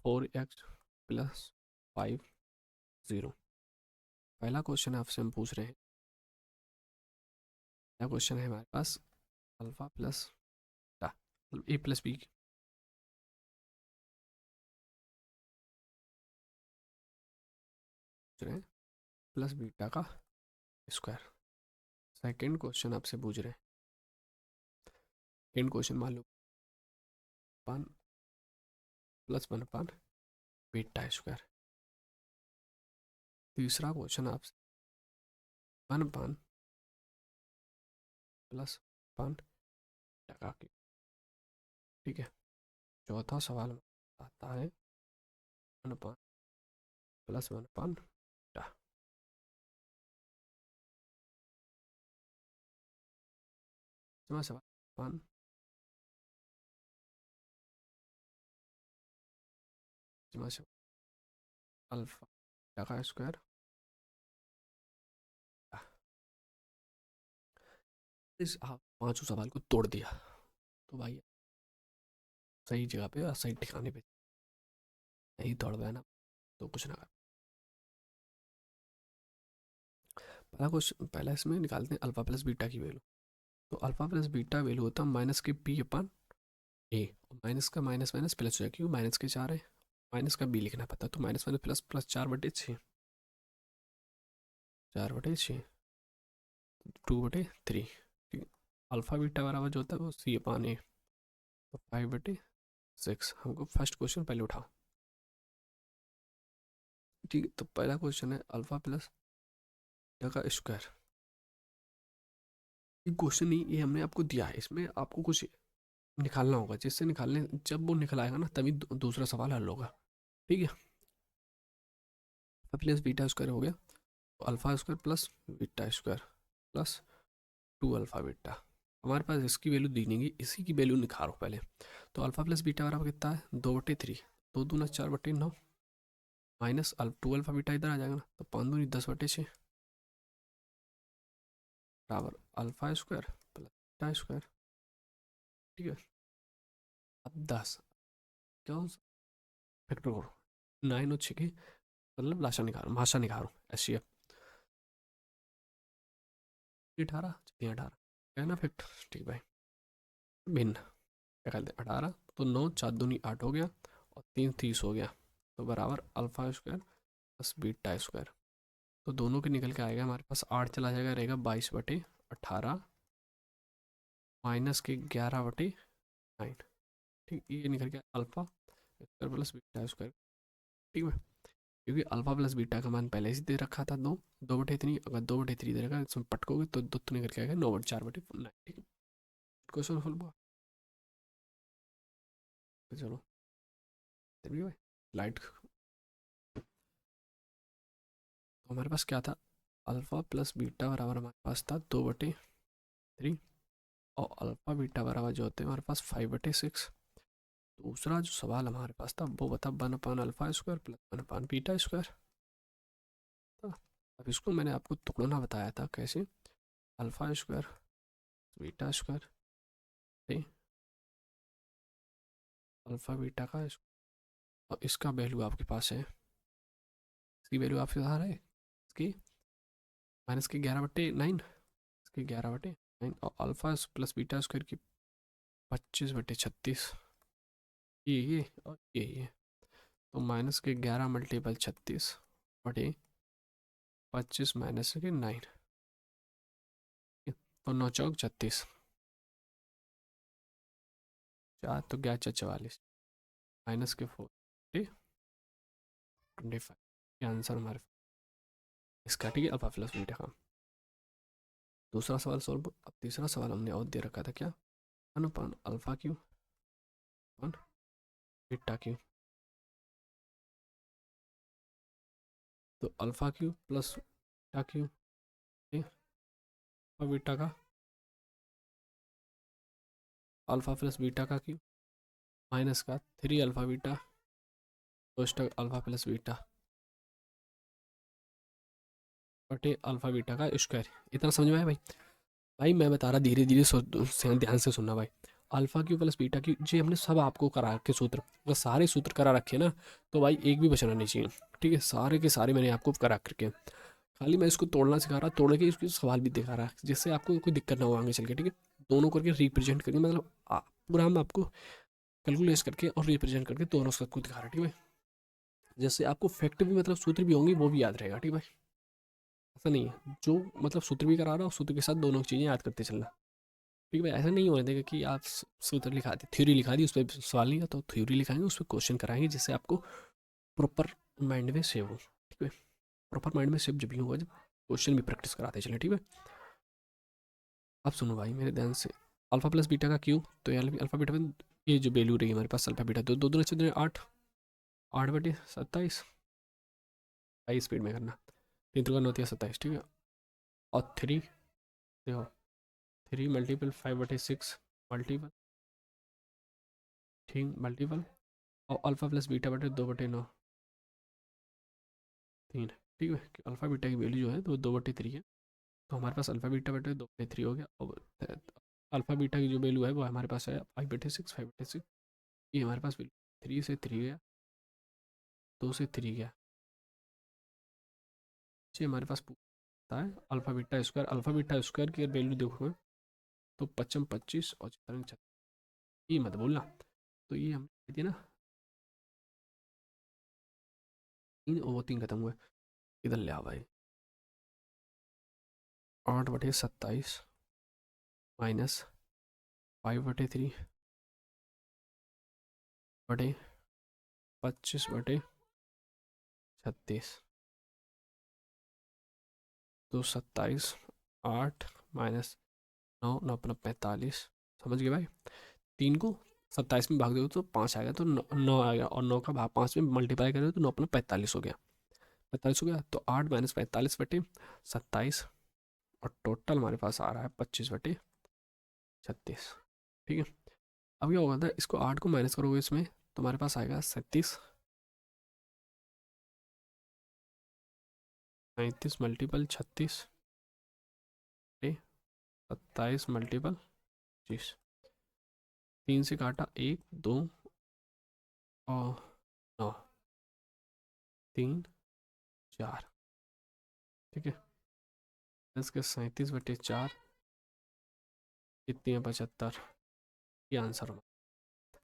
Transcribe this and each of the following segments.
4x plus 5 0। पहला question आपसे हम पूछ रहे हैं, पहला क्वेश्चन है हमारे पास अल्फा प्लस ए प्लस बी पूछ रहे हैं प्लस बीटा का स्क्वायर। सेकंड क्वेश्चन आपसे पूछ रहे हैं, सेकंड क्वेश्चन मान लो पान प्लस 1 पान बीटा स्क्वायर। तीसरा क्वेश्चन आपसे 1 पान प्लस पान टका की। ठीक है। चौथा सवाल आता है 1 पान प्लस 1 पान टा। सवाल पान अल्फा टका स्क्वायर। इस आप पांचों सवाल को तोड़ दिया तो भाई सही जगह पे और सही ठिकाने पे नहीं तोड़ पाया ना तो कुछ ना कर। पहला इसमें निकालते हैं अल्फा प्लस बीटा की वैल्यू। तो अल्फा प्लस बीटा वैल्यू होता है माइनस के पी अपन ए, माइनस का माइनस माइनस प्लस हो जाए, क्यों माइनस के 4 है, माइनस का बी लिखना पड़ता है, तो माइनस माइनस प्लस प्लस 4/6, 4/6, 2/3। ठीक है। अल्फा बीटा बराबर जो होता है वो सी अपान ए, तो 5/6। हमको फर्स्ट क्वेश्चन पहले उठाओ। ठीक है, तो पहला क्वेश्चन है अल्फा प्लस बीटा का स्क्वायर। ये क्वेश्चन नहीं, ये हमने आपको दिया है, इसमें आपको कुछ निकालना होगा, जिससे निकालने जब वो निकल आएगा ना तभी दूसरा सवाल हल होगा। ठीक है। प्लस बीटा स्क्वायर हो गया, तो alpha square plus beta square plus 2 alpha beta. हमारे पास इसकी वैल्यू दी नहीं गई, इसी की वैल्यू निकालो पहले। तो अल्फा प्लस बीटा बराबर कितना है 2/3, 2×2 = 4/9, माइनस 2 अल्फा बीटा इधर आ जाएगा ना, तो 5×2 = 10/6 बराबर alpha square plus beta square. ठीक है। अब 10 क्यों फैक्टर करो, 9 और 6 की मतलब लाशा निकालो, माशा निकालो, ऐसी है 18, 18 है ना फैक्टर। ठीक भाई, भिन्न क्या कहते हैं 18, तो 9 4×2 = 8 हो गया और 3 30 हो गया, तो बराबर alpha square plus beta square. तो दोनों के निकल के आएगा हमारे पास 8 चला जाएगा, रहेगा 22/18 माइनस के 11/9। ठीक, ये निकल गया alpha square plus beta square. ठीक है, क्योंकि अल्फा प्लस बीटा का मान पहले से दे रखा था 2/3, अगर 2/3 दे रखा है इसमें पटकोगे तो दो तो निकल के आएगा 9/4/9। ठीक है, क्वेश्चन सॉल्व हुआ। तो चलो भाई लाइट, तो हमारे पास क्या था, अल्फा प्लस बीटा बराबर हमारे पास था 2/3, और अल्फा बीटा बराबर जो होते हैं हमारे पास 5/6। दूसरा जो सवाल हमारे पास था वो बता 1 alpha square plus 1 beta square था। अब इसको मैंने आपको तोड़ना बताया था कैसे, alpha square beta square alpha beta का और इसका वैल्यू आपके पास है, इसकी वैल्यू आपके पास है इसकी माइनस के 11/9, इसकी 11/9, और अल्फा प्लस बीटा स्क्वायर की 25/36, ये और ये, तो माइनस के 11 × 36/25 माइनस के 9, तो 9×4 = 36, 4 तो 44 माइनस के 4/25। ये आंसर हमारे इसका। ठीक है, अल्फा प्लस बीटा का दूसरा सवाल सॉल्व। अब तीसरा सवाल हमने और दे रखा था क्या, 1 अल्फा क्यू 1 बीटा क्यू। तो alpha cube plus beta cube beta का अल्फा प्लस बीटा का क्यू माइनस का 3 अल्फा बीटा कोष्टक अल्फा प्लस बीटा बटे अल्फा बीटा का स्क्वायर। इतना समझ में आया भाई? भाई मैं बता रहा धीरे धीरे ध्यान से सुनना भाई। Alpha cube plus beta cube, जी हमने सब आपको करा रखे सूत्र, अगर सारे सूत्र करा रखे ना तो भाई एक भी बचना नहीं चाहिए। ठीक है, सारे के सारे मैंने आपको करा करके, खाली मैं इसको तोड़ना सिखा रहा, तोड़ के इसको सवाल भी दिखा रहा, जिससे आपको कोई दिक्कत ना हो आगे चल के। ठीक है, दोनों करके रिप्रेजेंट करके, मतलब पूरा हम आपको कैलकुलेट करके और रिप्रेजेंट करके दोनों सबको दिखा रहा है। ठीक है, जैसे आपको फैक्ट भी मतलब सूत्र भी होंगे वो भी याद रहेगा। ठीक है भाई, ऐसा नहीं है जो मतलब सूत्र भी करा रहा हो सूत्र के साथ दोनों चीज़ें याद करते चलना। ठीक है भाई, ऐसा नहीं होने देगा कि आप सूत्र लिखा दी, थ्योरी लिखा दी, उस पर सवाल नहीं था तो थ्योरी लिखाएंगे, उस पर क्वेश्चन कराएंगे, जिससे आपको प्रॉपर माइंड में सेव हो। ठीक है, प्रॉपर माइंड में सेव जब भी होगा जब क्वेश्चन भी प्रैक्टिस कराते चले। ठीक है, अब सुनो भाई मेरे ध्यान से, अल्फा प्लस बीटा का क्यू, तो यार अल्फा बीटा में ये जो वैल्यू रही हमारे पास अल्फा बीटा, तो दो दो अच्छे 8, 8/27, हाई स्पीड में करना, 3 × 9 = 27। ठीक है, और 3 देखो, 3 × 5/6 मल्टीपल, ठीक मल्टीपल, और अल्फा प्लस बीटा बटे 2/9, 3। ठीक है, अल्फा बीटा की वैल्यू जो है तो 2/3 है, तो हमारे पास अल्फा बीटा बटे 2/3 हो गया। और अल्फा बीटा की जो वैल्यू है वो हमारे पास है 5/6, 5/6, ये हमारे पास वैल्यू 3 से 3 गया, 2 से 3 गया, जी हमारे पास पूछता है अल्फा बीटा स्क्वायर की वैल्यू देखो मैं, तो 25 और 36, ये मत बोलना, तो ये हम दिए ना 3, वो 3 खत्म हुए, इधर ले आ भाई, 8/27 माइनस 5/3 बटे 25/36, तो 27, 8 माइनस 9, 9×45, समझ गए भाई। 3 को 27 में भाग दो तो 5 आएगा, तो 9 आएगा, और 9 का भाग 5 में मल्टीप्लाई करें तो 9×45 हो गया, 45 हो गया, तो 8 - 45/27, और टोटल हमारे पास आ रहा है 25/36। ठीक है, अब क्या होगा था, इसको 8 को माइनस करोगे इसमें तो हमारे पास आएगा 37, 37 मल्टीपल 36, 27 मल्टीपल 25, 3 से काटा 1 2 और 9, 3 4। ठीक है, 10 के 37/4 कितनी है, 75, ये आंसर होगा।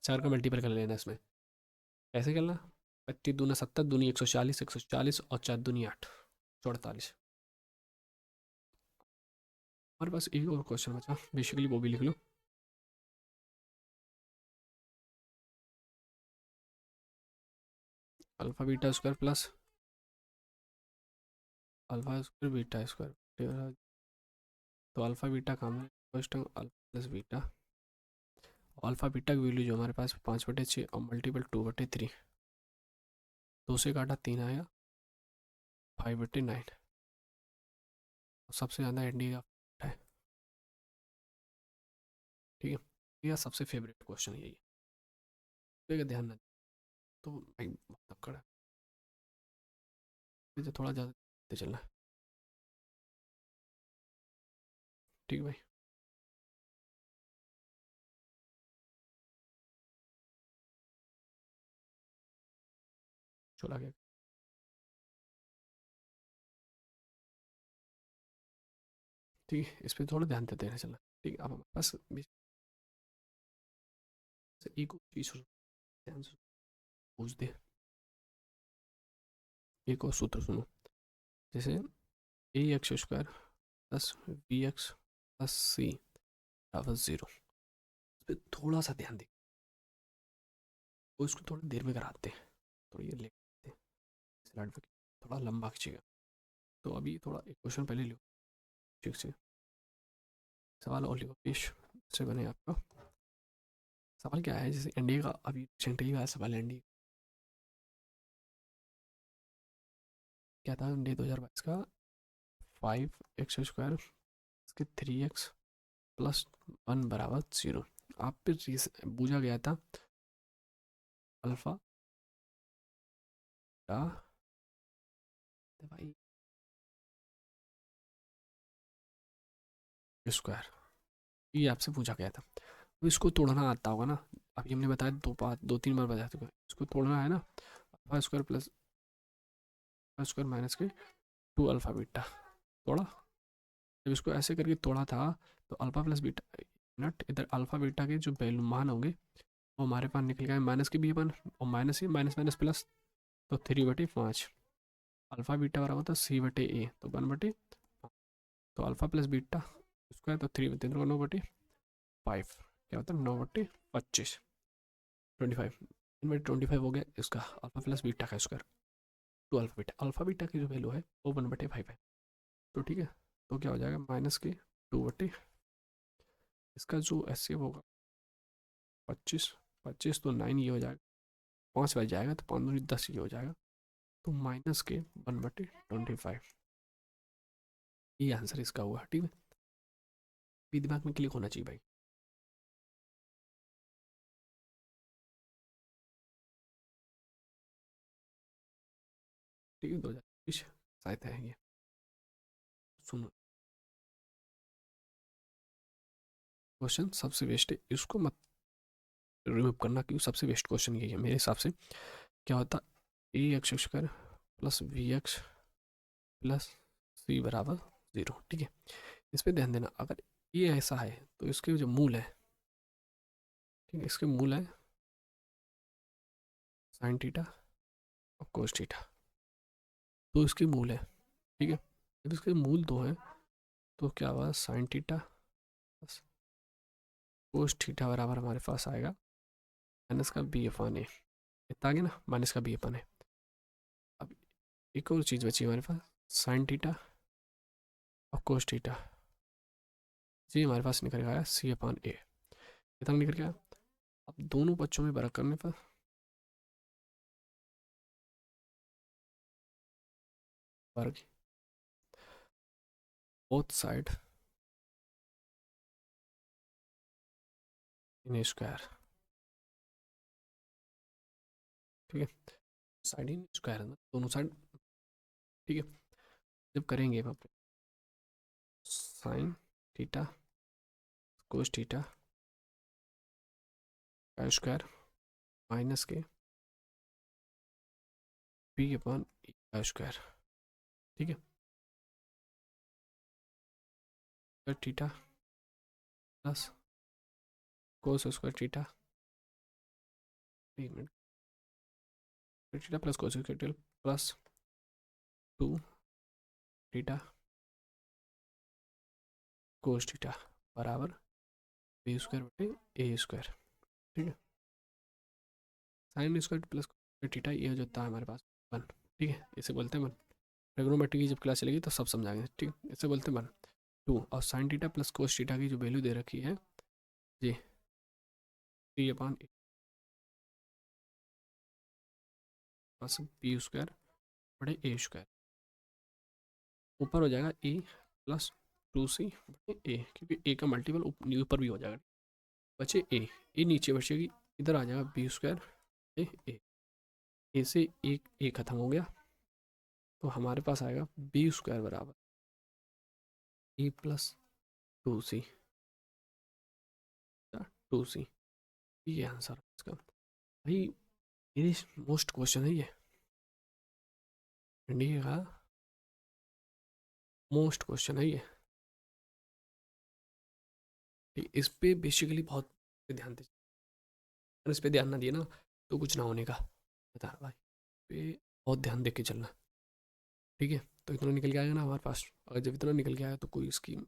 4 का मल्टीपल कर लेना इसमें, कैसे करना, 25×2 = 70, दूनी 140, 140 और 4 दूनी 8, 148। हमारे पास एक और क्वेश्चन बचा, बेसिकली वो भी लिख लो। Alpha beta square plus alpha square beta square, तो अल्फा बीटा का हमें first term alpha plus beta, alpha beta की वैल्यू जो हमारे पास 5/6 और मल्टीपल 2/3, 2 से काटा 3 आया 5/9, सबसे ज़्यादा एनडी का है। ठीक है, यह सबसे फेवरेट क्वेश्चन यही है, तो ध्यान ना, तो भाई मतलब कड़ा मुझे थोड़ा ज़्यादा चलना है। ठीक है भाई, चला गया। ठीक है, इस पर थोड़ा ध्यान देते रहना चलना। ठीक है, अब हमारे पास एक और चीज़ ध्यान से पूछ दे, एक और सूत्र सुनो, जैसे ax² plus bx plus c बराबर 0, इस पर थोड़ा सा ध्यान दे, वो इसको थोड़ी देर में कराते हैं, थोड़ी ये लेते हैं स्लाइड पे, थोड़ा लंबा खींचेगा, तो अभी थोड़ा एक क्वेश्चन पहले लो, ठीक से सवाल और लिखो पेश से बने आपका सवाल क्या है, जैसे एनडीए का अभी रिसेंटली का सवाल है, एनडीए क्या था, एनडीए 2022 का 5x² इसके 3x प्लस 1 बराबर 0, आप पे पूछा गया था अल्फा का भाई स्क्वायर, ये आपसे पूछा गया था, अब इसको तोड़ना आता होगा ना, अभी हमने बताया 2-3 बार बता चुका है, इसको तोड़ना है ना। Alpha square plus square minus के 2 अल्फा बीटा तोड़ा। जब इसको ऐसे करके तोड़ा था तो अल्फा प्लस बीटा नट इधर अल्फा बीटा के जो वैल्यू मान होंगे वो हमारे पास निकल गए माइनस के बी अपन, और माइनस ही माइनस माइनस प्लस, तो 3/5 अल्फा बीटा बराबर होता है C/A, तो 1/, तो अल्फा प्लस बीटा स्क्वायर, तो 3/9/5 क्या होता है 9/25, 25 1/25 हो गया इसका अल्फा प्लस बीटा का स्क्वायर टू अल्फा बीटा की जो वैल्यू है वो 1/5 है। तो ठीक है, तो क्या हो जाएगा माइनस के 2/, इसका जो एस होगा 25, 25 तो 9 ये हो जाएगा, 5 बच जाएगा तो 5 दूनी 10 ये हो जाएगा, तो माइनस के 1/25, ये आंसर इसका हुआ। ठीक है, ये दिमाग में क्लिक होना चाहिए भाई। ठीक है, 2020 शायद है ये। सुनो, क्वेश्चन सबसे वेस्ट है, इसको मत रिमूव करना क्योंकि सबसे वेस्ट क्वेश्चन यही है मेरे हिसाब से। क्या होता AX² plus VX plus C बराबर 0। ठीक है, इस पर ध्यान देना, अगर ये ऐसा है तो इसके जो मूल है, ठीक है, इसके मूल है साइन थीटा और कोस थीटा, तो इसके मूल है। ठीक है, जब इसके मूल दो हैं तो क्या हुआ साइन थीटा प्लस कोस थीटा बराबर हमारे पास आएगा माइनस का B/A, इतना आ गया ना, माइनस का B/A। अब एक और चीज़ बची हमारे पास साइन थीटा और कोस थीटा, जी हमारे पास निकल गया C/A, इतना निकल गया। अब दोनों बच्चों में वर्ग करने पर वर्ग बोथ साइड इन स्क्वायर। ठीक है, साइड इन स्क्वायर है ना, दोनों साइड। ठीक है, जब करेंगे साइन थीटा कोस थीटा का स्क्वायर माइनस के B/A का स्क्वायर। ठीक है, theta plus cos square theta, एक minute, theta plus cos square plus 2 theta cos theta बराबर B² / A²। ठीक है, साइन स्क्वायर प्लस थीटा ये हो जाता है हमारे पास 1। ठीक है, इसे बोलते हैं 1। ट्रिग्नोमेट्री की जब क्लास चलेगी तो सब समझाएंगे। ठीक है, इसे बोलते हैं 1 2, और sine theta plus cos theta की जो वैल्यू दे रखी है जी 3/A प्लस B²/A², ऊपर हो जाएगा E प्लस 2C/A, क्योंकि A का मल्टीपल ऊपर भी हो जाएगा। बचे ए नीचे बचेगी, इधर आ जाएगा B²/A, ए से एक ए खत्म हो गया, तो हमारे पास आएगा B² बराबर E प्लस 2C 2C, ये आंसर है इसका भाई। मेरी मोस्ट क्वेश्चन है ये, इंडिया का मोस्ट क्वेश्चन है ये। इस पे बेसिकली बहुत ध्यान दे, अगर इस पे ध्यान ना दिए ना तो कुछ ना होने का, बता रहा भाई, पे बहुत ध्यान दे के चलना। ठीक है, तो इतना निकल के आएगा ना हमारे पास, अगर जब इतना निकल के आया तो कोई स्कीम।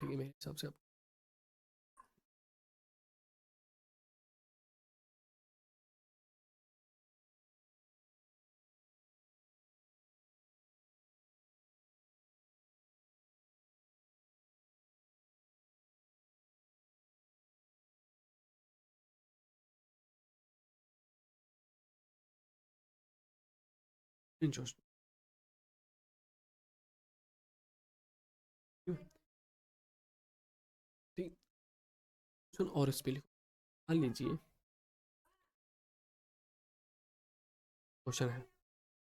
ठीक है, मेरे हिसाब से ठीक, सुन और इस पे लिखो, मान लीजिए क्वेश्चन है